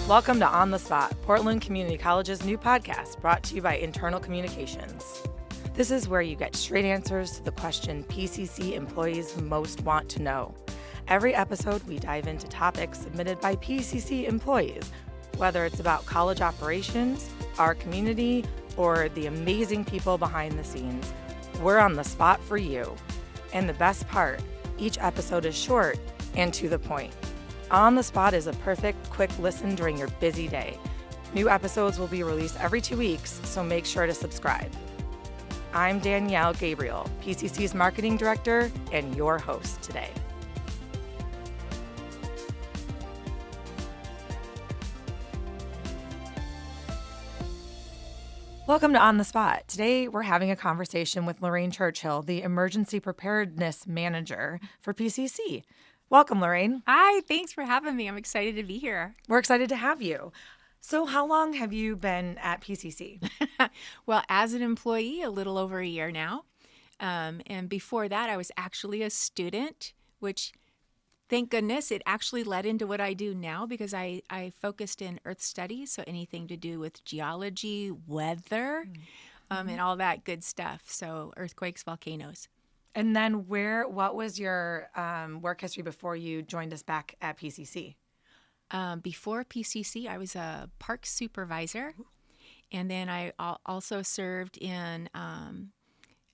Welcome to On the Spot, Portland Community College's new podcast brought to you by Internal Communications. This is where you get straight answers to the question PCC employees most want to know. Every episode, we dive into topics submitted by PCC employees, whether it's about college operations, our community, or the amazing people behind the scenes. We're on the spot for you. And the best part, each episode is short and to the point. On the Spot is a perfect, quick listen during your busy day. New episodes will be released every 2 weeks, so make sure to subscribe. I'm Danielle Gabriel, PCC's Marketing Director, and your host today. Welcome to On the Spot. Today, we're having a conversation with Lorraine Churchill, the Emergency Preparedness Manager for PCC. Welcome, Lorraine. Hi, thanks for having me. I'm excited to be here. We're excited to have you. So how long have you been at PCC? Well, as an employee, a little over a year now. And before that, I was actually a student, which, thank goodness, it actually led into what I do now because I focused in earth studies, so anything to do with geology, weather, and all that good stuff. So earthquakes, volcanoes. And then what was your work history before you joined us back at PCC? Before PCC, I was a park supervisor, and then I also served in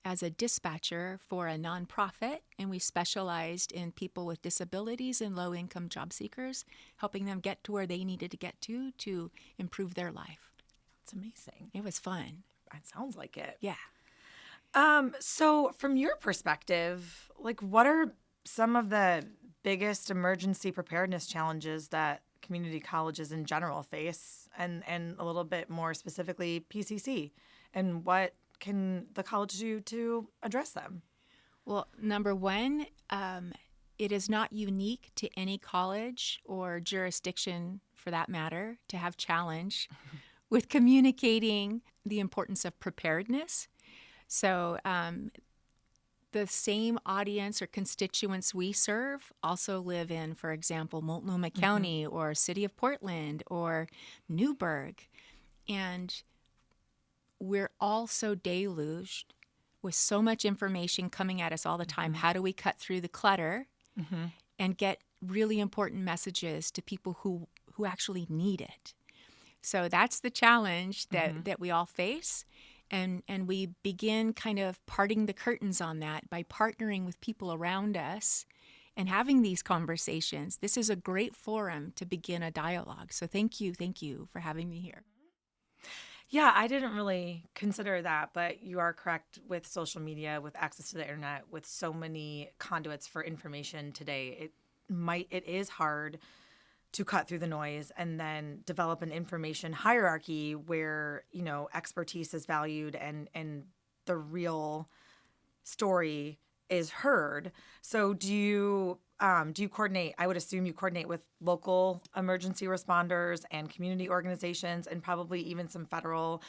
as a dispatcher for a nonprofit, and we specialized in people with disabilities and low-income job seekers, helping them get to where they needed to get to improve their life. It's amazing. It was fun. It sounds like it. Yeah. So from your perspective, what are some of the biggest emergency preparedness challenges that community colleges in general face, and a little bit more specifically PCC, and what can the college do to address them? Well, number one, it is not unique to any college or jurisdiction, for that matter, to have challenge with communicating the importance of preparedness. So the same audience or constituents we serve also live in, for example, Multnomah County or City of Portland or Newburgh. And we're all so deluged with so much information coming at us all the time. How do we cut through the clutter and get really important messages to people who actually need it? So that's the challenge that we all face. And we begin kind of parting the curtains on that by partnering with people around us and having these conversations. This is a great forum to begin a dialogue. So thank you for having me here. Yeah, I didn't really consider that, but you are correct with social media, with access to the internet, with so many conduits for information today. It is hard to cut through the noise and then develop an information hierarchy where, expertise is valued and the real story is heard. So do you coordinate? I would assume you coordinate with local emergency responders and community organizations and probably even some federal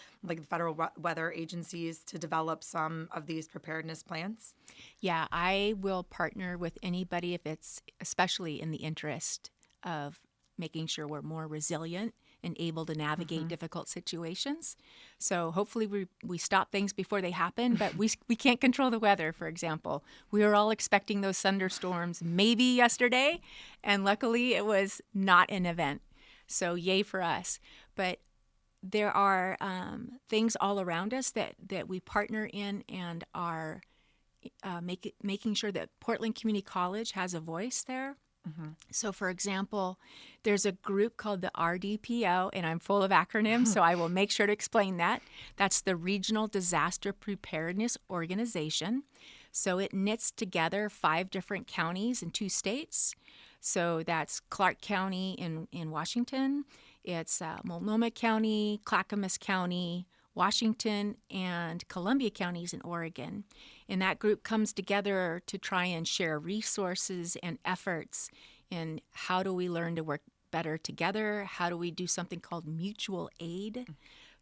weather agencies to develop some of these preparedness plans? Yeah, I will partner with anybody if it's especially in the interest of making sure we're more resilient and able to navigate difficult situations. So hopefully we stop things before they happen, but we can't control the weather, for example. We were all expecting those thunderstorms maybe yesterday, and luckily it was not an event. So yay for us. But there are things all around us that we partner in and are making sure that Portland Community College has a voice there. So, for example, there's a group called the RDPO, and I'm full of acronyms, so I will make sure to explain that. That's the Regional Disaster Preparedness Organization. So it knits together 5 different counties in 2 states. So that's Clark County in Washington, it's Multnomah County, Clackamas County, Washington, and Columbia counties in Oregon. And that group comes together to try and share resources and efforts in how do we learn to work better together? How do we do something called mutual aid?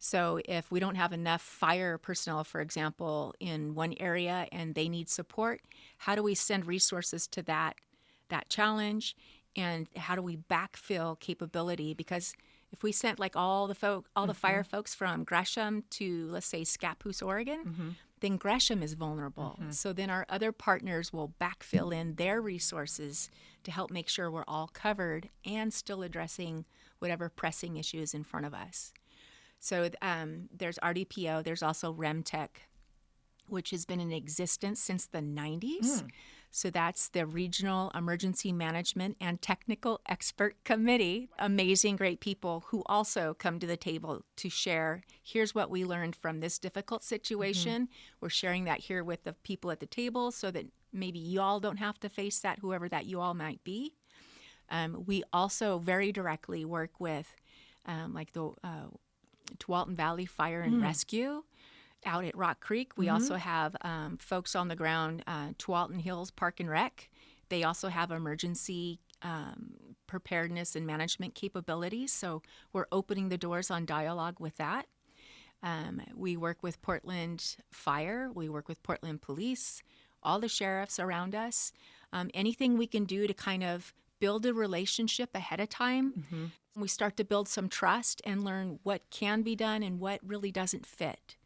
So if we don't have enough fire personnel, for example, in one area and they need support, how do we send resources to that challenge? And how do we backfill capability? Because if we sent like all the fire folks from Gresham to, let's say, Scappoose, Oregon, then Gresham is vulnerable. So then our other partners will backfill in their resources to help make sure we're all covered and still addressing whatever pressing issues in front of us. So there's RDPO, there's also REMTech, which has been in existence since the 90s. So that's the Regional Emergency Management and Technical Expert Committee. Amazing, great people who also come to the table to share, here's what we learned from this difficult situation. We're sharing that here with the people at the table so that maybe you all don't have to face that, whoever that you all might be. We also very directly work with like the Tualatin Valley Fire and Rescue. Out at Rock Creek, we also have folks on the ground, Tualatin Hills Park and Rec. They also have emergency preparedness and management capabilities, so we're opening the doors on dialogue with that. We work with Portland Fire, we work with Portland Police, all the sheriffs around us. Anything we can do to kind of build a relationship ahead of time. We start to build some trust and learn what can be done and what really doesn't fit.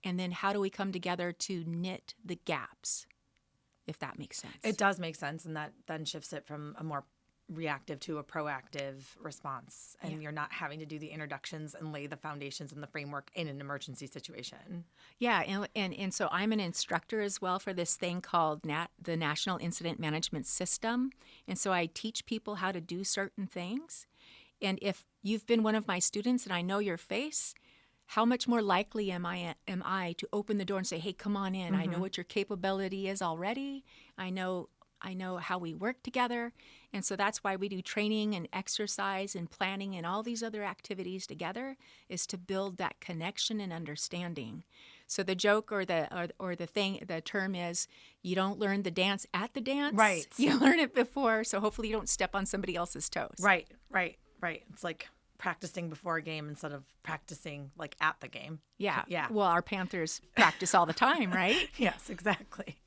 And then how do we come together to knit the gaps, if that makes sense? It does make sense, and that then shifts it from a more reactive to a proactive response. And you're not having to do the introductions and lay the foundations and the framework in an emergency situation. Yeah, and so I'm an instructor as well for this thing called the National Incident Management System. And so I teach people how to do certain things. And if you've been one of my students and I know your face, how much more likely am I to open the door and say, hey, come on in. I know what your capability is already. I know how we work together. And so that's why we do training and exercise and planning and all these other activities together, is to build that connection and understanding. So the joke or the term is, you don't learn the dance at the dance. Right. You learn it before. So hopefully you don't step on somebody else's toes. Right. It's like practicing before a game instead of practicing like at the game. Yeah. Yeah. Well, our Panthers practice all the time, right? Yes, exactly.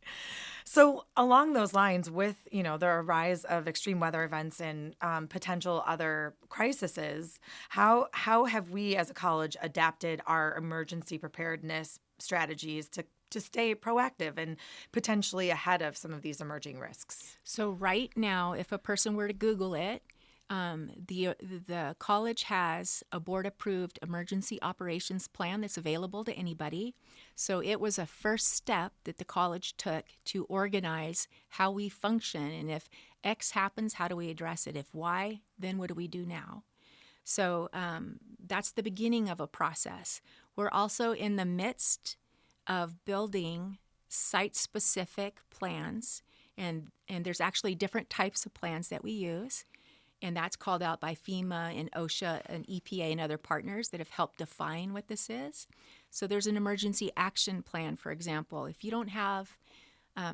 So along those lines, with, the rise of extreme weather events and potential other crises, how have we as a college adapted our emergency preparedness strategies to stay proactive and potentially ahead of some of these emerging risks? So right now, if a person were to Google it, the college has a board-approved emergency operations plan that's available to anybody. So it was a first step that the college took to organize how we function. And if X happens, how do we address it? If Y, then what do we do now? So that's the beginning of a process. We're also in the midst of building site-specific plans. And there's actually different types of plans that we use. And that's called out by FEMA and OSHA and EPA and other partners that have helped define what this is. So there's an emergency action plan, for example. If you don't have,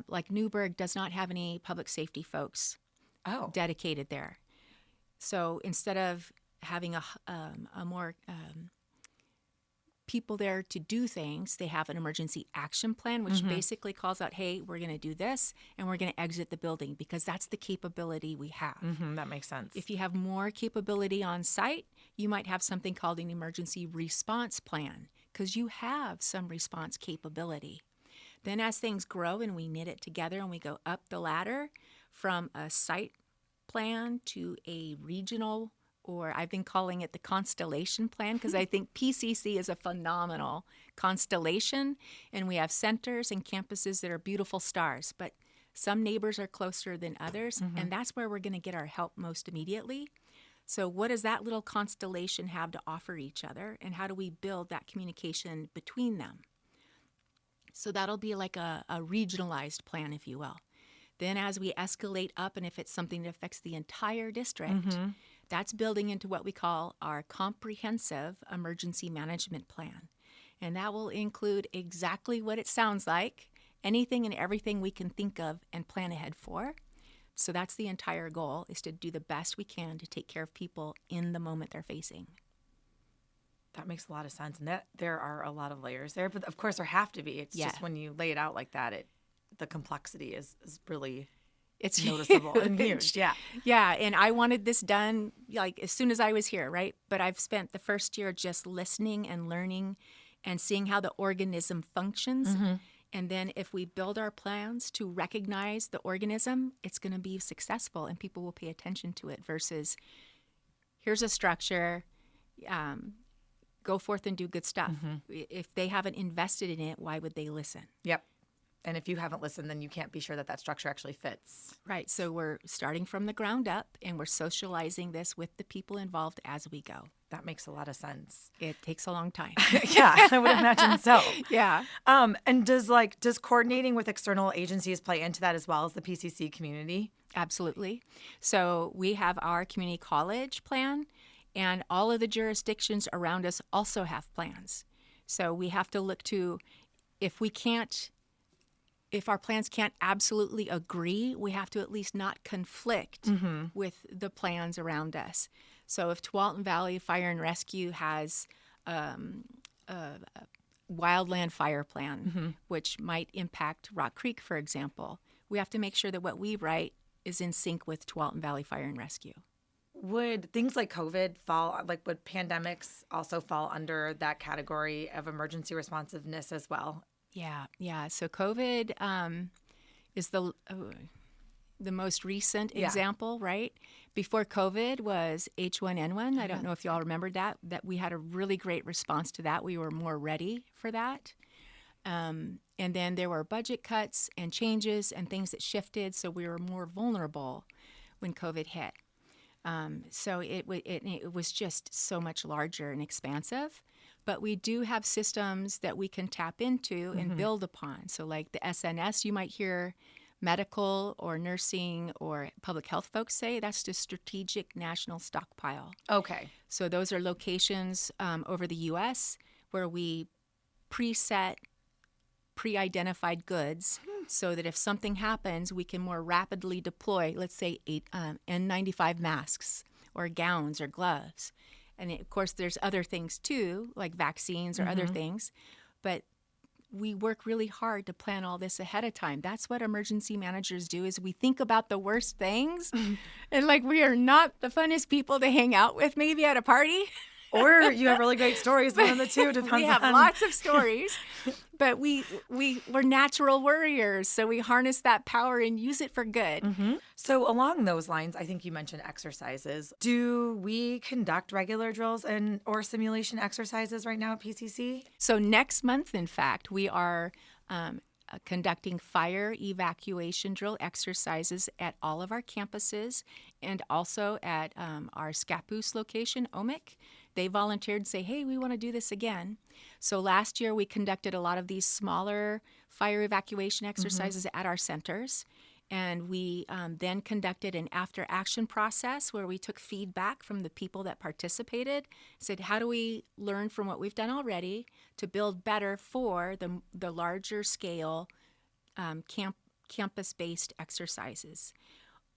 like Newburgh does not have any public safety folks dedicated there. So instead of having a more people there to do things, they have an emergency action plan, which basically calls out, hey, we're going to do this and we're going to exit the building, because that's the capability we have. That makes sense. If you have more capability on site, you might have something called an emergency response plan, because you have some response capability. Then as things grow and we knit it together and we go up the ladder from a site plan to a regional, or I've been calling it the constellation plan, because I think PCC is a phenomenal constellation, and we have centers and campuses that are beautiful stars, but some neighbors are closer than others, and that's where we're going to get our help most immediately. So what does that little constellation have to offer each other, and how do we build that communication between them? So that'll be like a regionalized plan, if you will. Then as we escalate up, and if it's something that affects the entire district, that's building into what we call our comprehensive emergency management plan. And that will include exactly what it sounds like, anything and everything we can think of and plan ahead for. So that's the entire goal, is to do the best we can to take care of people in the moment they're facing. That makes a lot of sense. And that there are a lot of layers there, but of course there have to be. It's just when you lay it out like that, the complexity is really It's noticeable and huge. Yeah. Yeah, and I wanted this done like as soon as I was here, right? But I've spent the first year just listening and learning and seeing how the organism functions. And then if we build our plans to recognize the organism, it's going to be successful and people will pay attention to it versus here's a structure, go forth and do good stuff. If they haven't invested in it, why would they listen? Yep. And if you haven't listened, then you can't be sure that that structure actually fits. Right. So we're starting from the ground up and we're socializing this with the people involved as we go. That makes a lot of sense. It takes a long time. Yeah, I would imagine so. Yeah. And does coordinating with external agencies play into that as well as the PCC community? Absolutely. So we have our community college plan, and all of the jurisdictions around us also have plans. So we have to look to, if our plans can't absolutely agree, we have to at least not conflict with the plans around us. So if Tualatin Valley Fire and Rescue has a wildland fire plan, which might impact Rock Creek, for example, we have to make sure that what we write is in sync with Tualatin Valley Fire and Rescue. Would things like COVID would pandemics also fall under that category of emergency responsiveness as well? Yeah. So COVID is the most recent example, right? Before COVID was H1N1. I don't know if you all remembered that we had a really great response to that. We were more ready for that. And then there were budget cuts and changes and things that shifted, so we were more vulnerable when COVID hit. So it was just so much larger and expansive. But we do have systems that we can tap into and build upon. So like the SNS, you might hear medical or nursing or public health folks say, that's the Strategic National Stockpile. Okay. So those are locations over the U.S. where we preset pre-identified goods so that if something happens, we can more rapidly deploy, let's say, N95 masks or gowns or gloves. And of course, there's other things too, like vaccines or other things. But we work really hard to plan all this ahead of time. That's what emergency managers do, is we think about the worst things. And like, we are not the funnest people to hang out with maybe at a party. Or you have really great stories, one of the two. Depends we have on... lots of stories, but we're natural warriors, so we harness that power and use it for good. So along those lines, I think you mentioned exercises. Do we conduct regular drills or simulation exercises right now at PCC? So next month, in fact, we are conducting fire evacuation drill exercises at all of our campuses and also at our Scappoose location, OMIC. They volunteered and say, hey, we want to do this again. So last year we conducted a lot of these smaller fire evacuation exercises at our centers. And we then conducted an after-action process where we took feedback from the people that participated, said, how do we learn from what we've done already to build better for the larger scale campus-based exercises?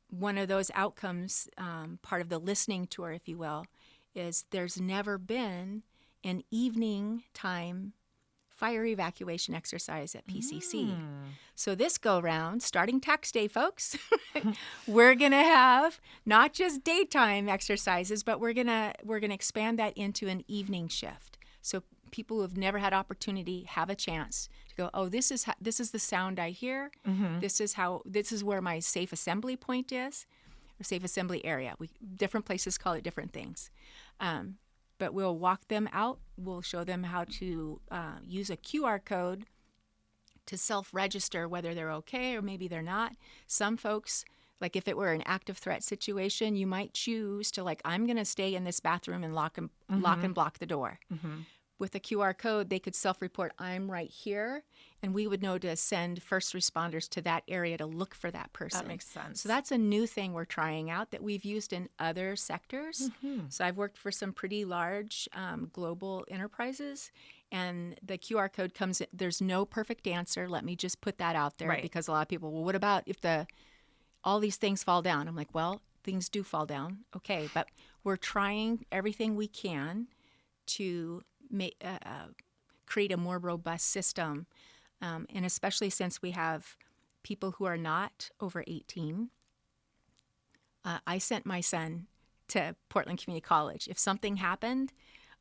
One of those outcomes, part of the listening tour, if you will, is there's never been an evening time fire evacuation exercise at PCC. So this go round, starting tax day, folks, we're going to have not just daytime exercises, but we're going to expand that into an evening shift. So people who have never had opportunity have a chance to go, oh, this is the sound I hear. This is where my safe assembly point is, or safe assembly area. Different places call it different things. But we'll walk them out. We'll show them how to use a QR code to self-register whether they're okay or maybe they're not. Some folks, like if it were an active threat situation, you might choose to I'm going to stay in this bathroom and lock and block the door. With a QR code, they could self-report, I'm right here, and we would know to send first responders to that area to look for that person. That makes sense. So that's a new thing we're trying out that we've used in other sectors. So I've worked for some pretty large global enterprises, and the QR code comes, there's no perfect answer. Let me just put that out there, because a lot of people, well, what about if all these things fall down? I'm like, well, things do fall down. Okay, but we're trying everything we can to create a more robust system, and especially since we have people who are not over 18 I sent my son to Portland Community College. If something happened,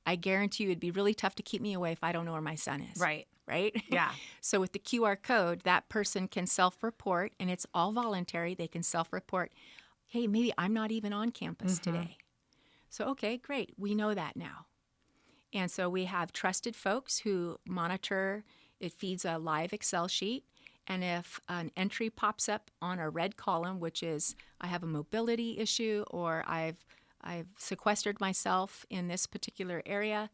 I guarantee you it'd be really tough to keep me away if I don't know where my son is. Right. Right? Yeah. So with the QR code, that person can self-report, and it's all voluntary. They can self-report, hey, maybe I'm not even on campus today. So, okay, great. We know that now. And so we have trusted folks who monitor. It feeds a live Excel sheet. And if an entry pops up on a red column, which is I have a mobility issue or I've sequestered myself in this particular area,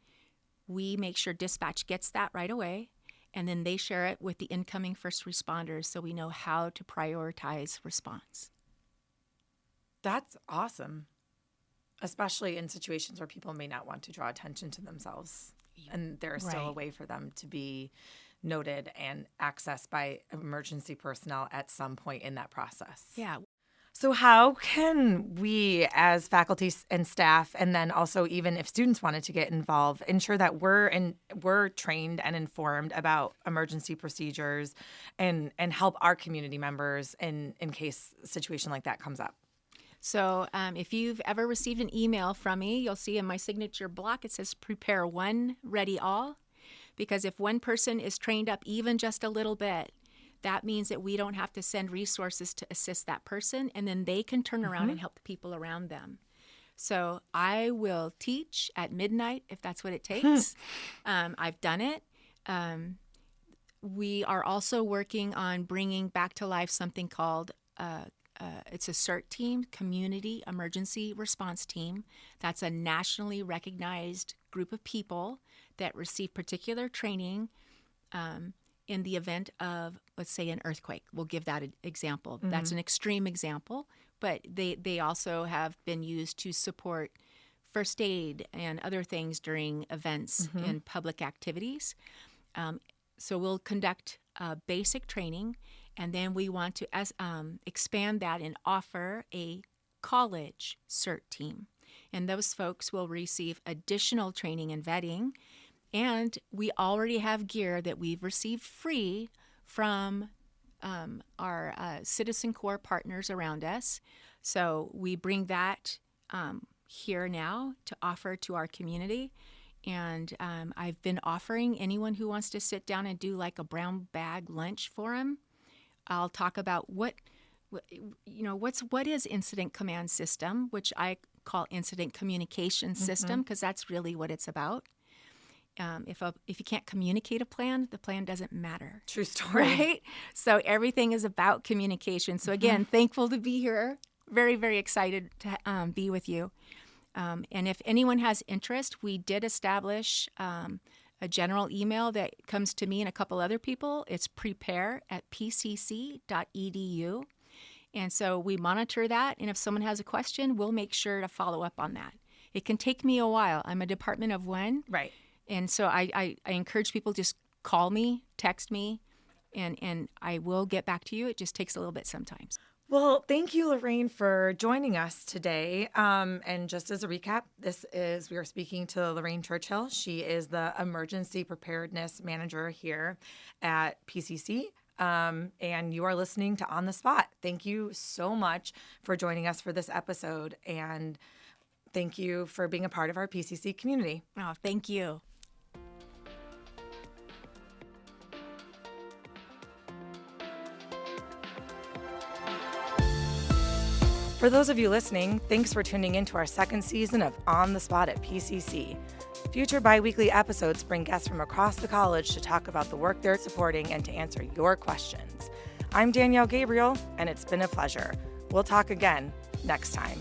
we make sure dispatch gets that right away. And then they share it with the incoming first responders so we know how to prioritize response. That's awesome, especially in situations where people may not want to draw attention to themselves. And there's still a way for them to be noted and accessed by emergency personnel at some point in that process. Yeah. So how can we as faculty and staff, and then also even if students wanted to get involved, ensure that we're trained and informed about emergency procedures and help our community members in case a situation like that comes up? So if you've ever received an email from me, you'll see in my signature block it says prepare one, ready all. Because if one person is trained up even just a little bit, that means that we don't have to send resources to assist that person, and then they can turn around and help the people around them. So I will teach at midnight if that's what it takes. I've done it. We are also working on bringing back to life something called it's a CERT team, Community Emergency Response Team. That's a nationally recognized group of people that receive particular training in the event of, let's say, an earthquake. We'll give that an example. That's an extreme example, but they also have been used to support first aid and other things during events and public activities. So we'll conduct basic training, and then we want to expand that and offer a college CERT team. And those folks will receive additional training and vetting. And we already have gear that we've received free from our Citizen Corps partners around us. So we bring that here now to offer to our community. And I've been offering anyone who wants to sit down and do like a brown bag lunch for them. I'll talk about what is incident command system, which I call incident communication system, because that's really what it's about. If you can't communicate a plan, the plan doesn't matter. True story. Right? So everything is about communication. So again, thankful to be here. Very, very excited to be with you. And if anyone has interest, we did establish a general email that comes to me and a couple other people. It's prepare@pcc.edu. And so we monitor that. And if someone has a question, we'll make sure to follow up on that. It can take me a while. I'm a department of one. Right. And so I encourage people just call me, text me, and I will get back to you. It just takes a little bit sometimes. Well, thank you, Lorraine, for joining us today. And just as a recap, we are speaking to Lorraine Churchill. She is the Emergency Preparedness Manager here at PCC. And you are listening to On the Spot. Thank you so much for joining us for this episode. And thank you for being a part of our PCC community. Oh, thank you. For those of you listening, thanks for tuning in to our second season of On the Spot at PCC. Future bi-weekly episodes bring guests from across the college to talk about the work they're supporting and to answer your questions. I'm Danielle Gabriel, and it's been a pleasure. We'll talk again next time.